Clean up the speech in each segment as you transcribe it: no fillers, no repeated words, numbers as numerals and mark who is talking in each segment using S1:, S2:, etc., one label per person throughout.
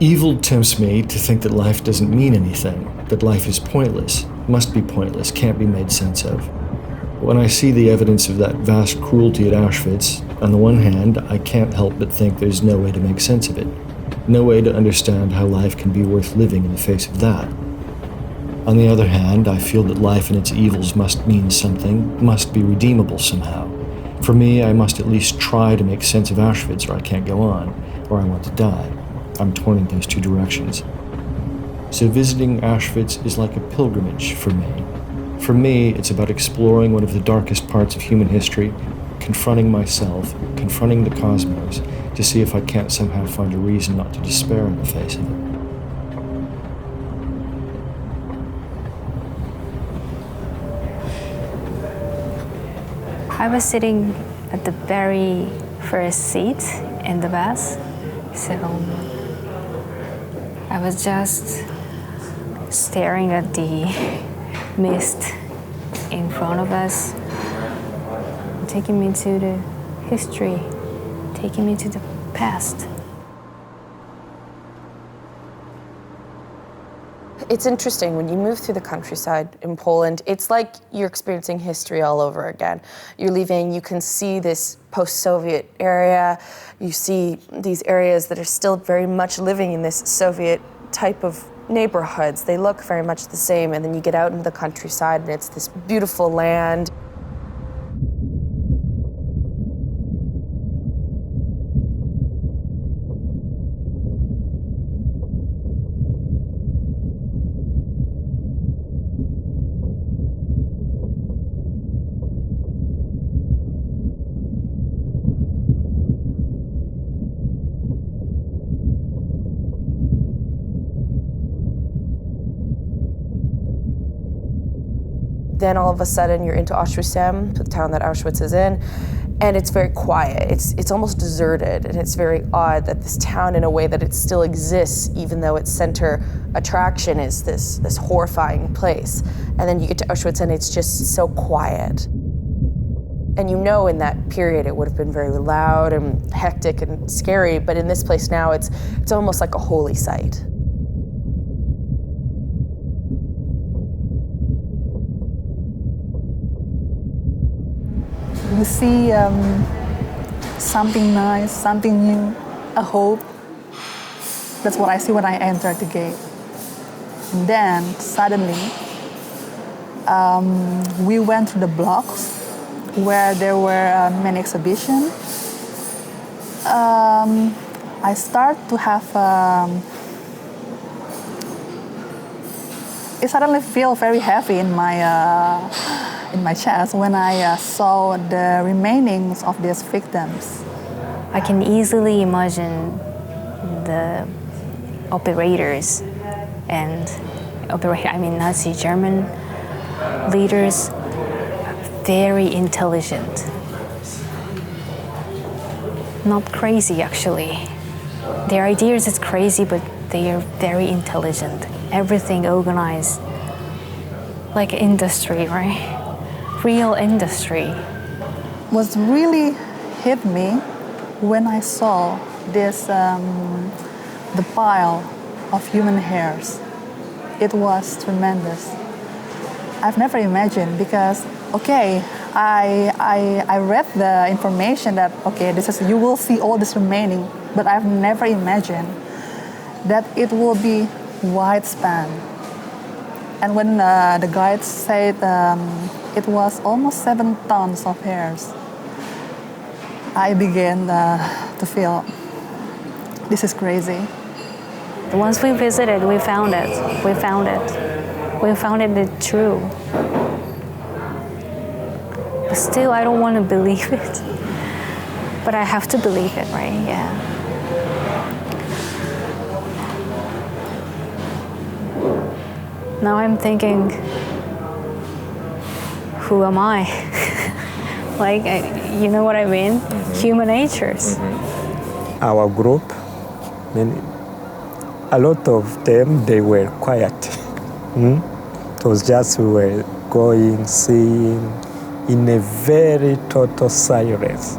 S1: Evil tempts me to think that life doesn't mean anything, that life is pointless, must be pointless, can't be made sense of. When I see the evidence of that vast cruelty at Auschwitz, on the one hand, I can't help but think there's no way to make sense of it. No way to understand how life can be worth living in the face of that. On the other hand, I feel that life and its evils must mean something, must be redeemable somehow. For me, I must at least try to make sense of Auschwitz, or I can't go on, or I want to die. I'm torn in those two directions. So visiting Auschwitz is like a pilgrimage for me. For me, it's about exploring one of the darkest parts of human history, confronting myself, confronting the cosmos, to see if I can't somehow find a reason not to despair in the face of it.
S2: I was sitting at the very first seat in the bus, so I was just staring at the mist in front of us, taking me to the history, taking me to the past.
S3: It's interesting, when you move through the countryside in Poland, it's like you're experiencing history all over again. You're leaving, you can see this post-Soviet area, you see these areas that are still very much living in this Soviet type of neighborhoods. They look very much the same, and then you get out into the countryside and it's this beautiful land. Then all of a sudden you're into Auschwitz, the town that Auschwitz is in, and it's very quiet. It's almost deserted, and it's very odd that this town, in a way that it still exists, even though its center attraction is this horrifying place. And then you get to Auschwitz and it's just so quiet. And you know in that period it would have been very loud and hectic and scary, but in this place now it's almost like a holy site.
S4: You see something nice, something new, a hope. That's what I see when I enter the gate. And then suddenly, we went to the blocks where there were many exhibitions. I start to have, it suddenly feel very heavy in my chest when I saw the remainings of these victims.
S2: I can easily imagine the operators and Nazi German leaders, very intelligent. Not crazy, actually. Their ideas is crazy, but they are very intelligent. Everything organized, like industry, right? Real industry.
S4: What really hit me when I saw this, the pile of human hairs. It was tremendous. I've never imagined, because, okay, I read the information that, okay, you will see all this remaining, but I've never imagined that it will be widespan. And when the guides said it was almost 7 tons of hairs, I began to feel, this is crazy.
S2: Once we visited, we found it. We found it true. But still, I don't want to believe it. But I have to believe it, right? Yeah. Now I'm thinking, who am I? Like, you know what I mean? Mm-hmm. Human natures.
S5: Mm-hmm. Our group, a lot of them, they were quiet. It was just we were going, seeing, in a very total silence.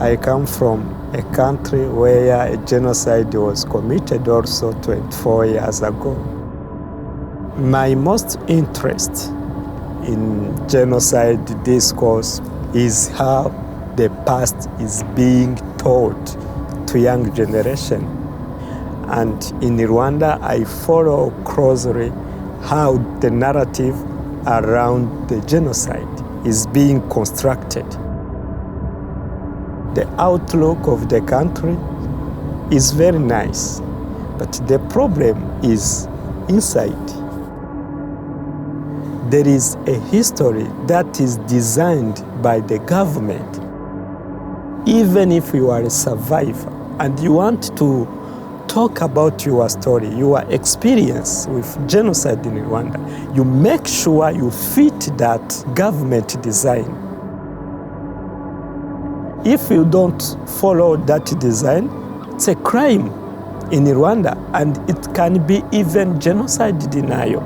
S5: I come from a country where a genocide was committed also 24 years ago. My most interest in genocide discourse is how the past is being taught to young generation. And in Rwanda, I follow closely how the narrative around the genocide is being constructed. The outlook of the country is very nice, but the problem is inside. There is a history that is designed by the government. Even if you are a survivor and you want to talk about your story, your experience with genocide in Rwanda, you make sure you fit that government design. If you don't follow that design, it's a crime in Rwanda, and it can be even genocide denial.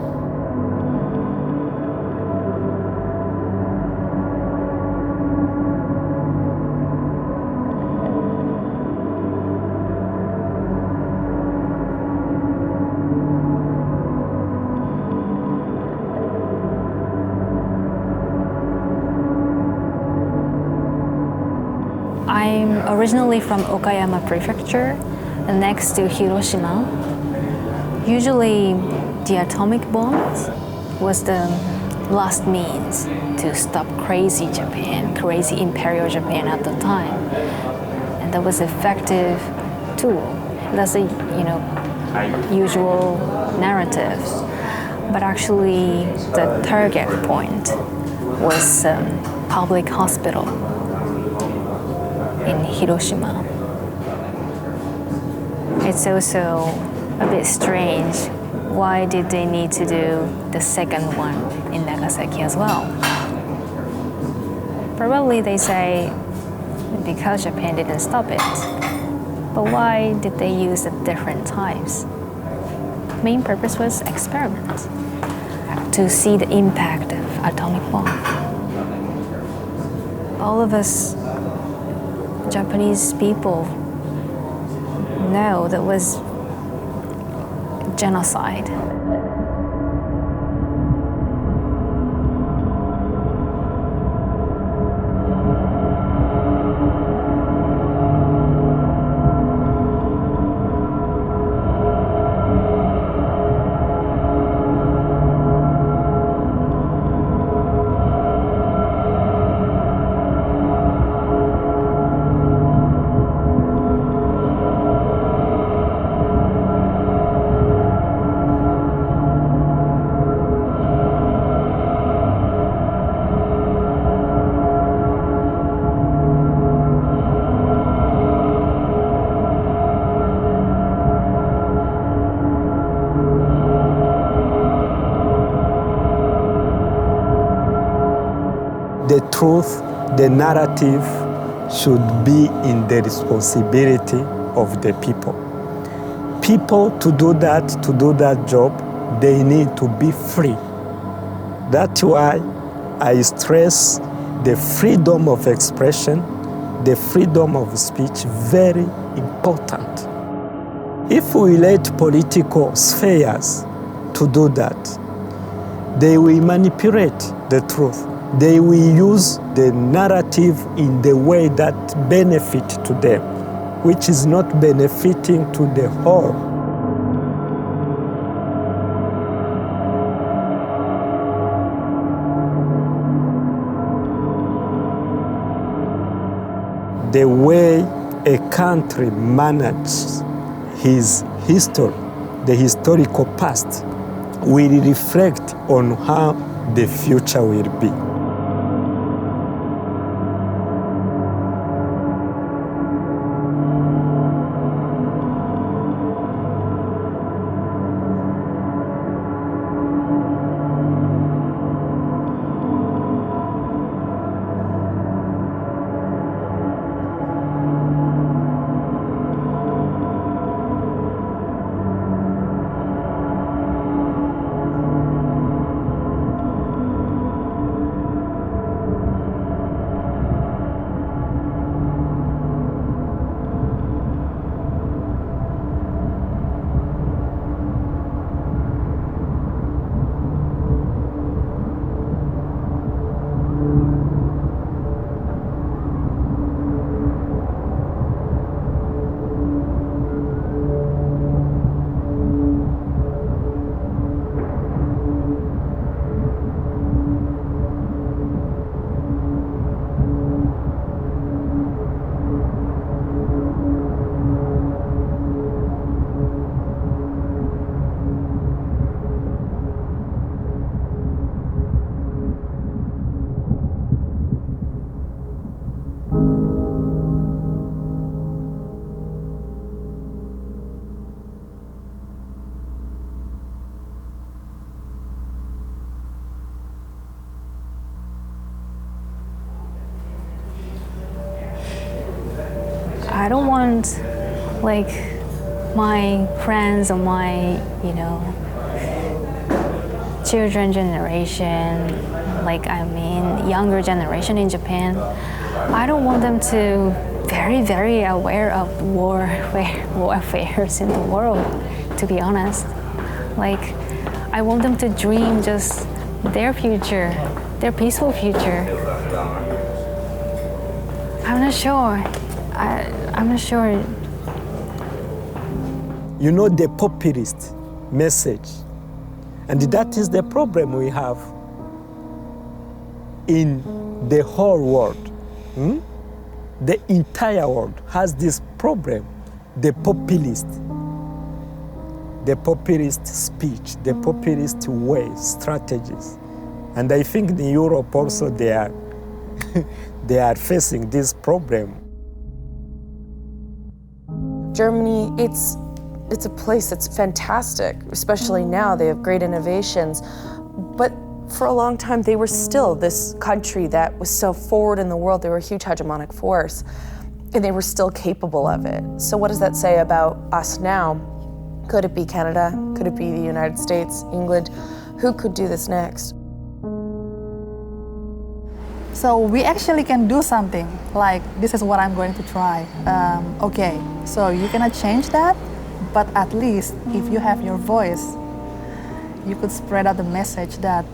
S2: I'm originally from Okayama Prefecture, next to Hiroshima. Usually, the atomic bomb was the last means to stop crazy Japan, crazy Imperial Japan at the time, and that was an effective tool. That's a usual narrative, but actually the target point was public hospital in Hiroshima. It's also a bit strange. Why did they need to do the second one in Nagasaki as well? Probably they say because Japan didn't stop it. But why did they use the different types? Main purpose was experiment, to see the impact of atomic bomb. All of us Japanese people know that was genocide.
S5: The truth, the narrative should be in the responsibility of the people. People to do that job, they need to be free. That's why I stress the freedom of expression, the freedom of speech, very important. If we let political spheres to do that, they will manipulate the truth. They will use the narrative in the way that benefit to them, which is not benefiting to the whole. The way a country manages his history, the historical past, will reflect on how the future will be.
S2: I don't want like my friends or my, children generation, younger generation in Japan, I don't want them to very, very aware of warfares in the world, to be honest. I want them to dream just their future, their peaceful future. I'm not sure. I'm not sure.
S5: The populist message, and that is the problem we have in the whole world. The entire world has this problem, the populist speech, the populist ways, strategies. And I think in Europe also they are facing this problem.
S3: Germany, it's a place that's fantastic, especially now. They have great innovations. But for a long time, they were still this country that was so forward in the world. They were a huge hegemonic force, and they were still capable of it. So what does that say about us now? Could it be Canada? Could it be the United States, England? Who could do this next?
S4: So we actually can do something, like this is what I'm going to try. Okay, so you cannot change that, but at least if you have your voice, you could spread out the message that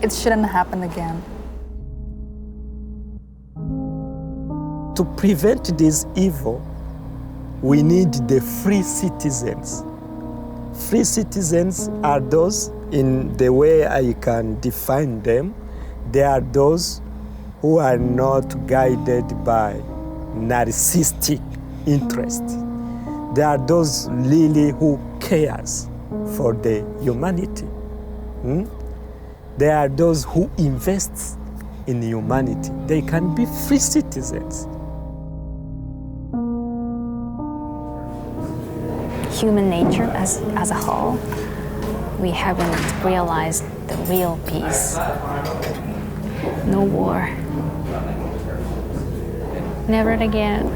S4: it shouldn't happen again.
S5: To prevent this evil, we need the free citizens. Free citizens are those, in the way I can define them, they are those who are not guided by narcissistic interest. They are those really who cares for the humanity. They are those who invest in humanity. They can be free citizens.
S2: Human nature as a whole, we haven't realized the real peace. No war. Never again.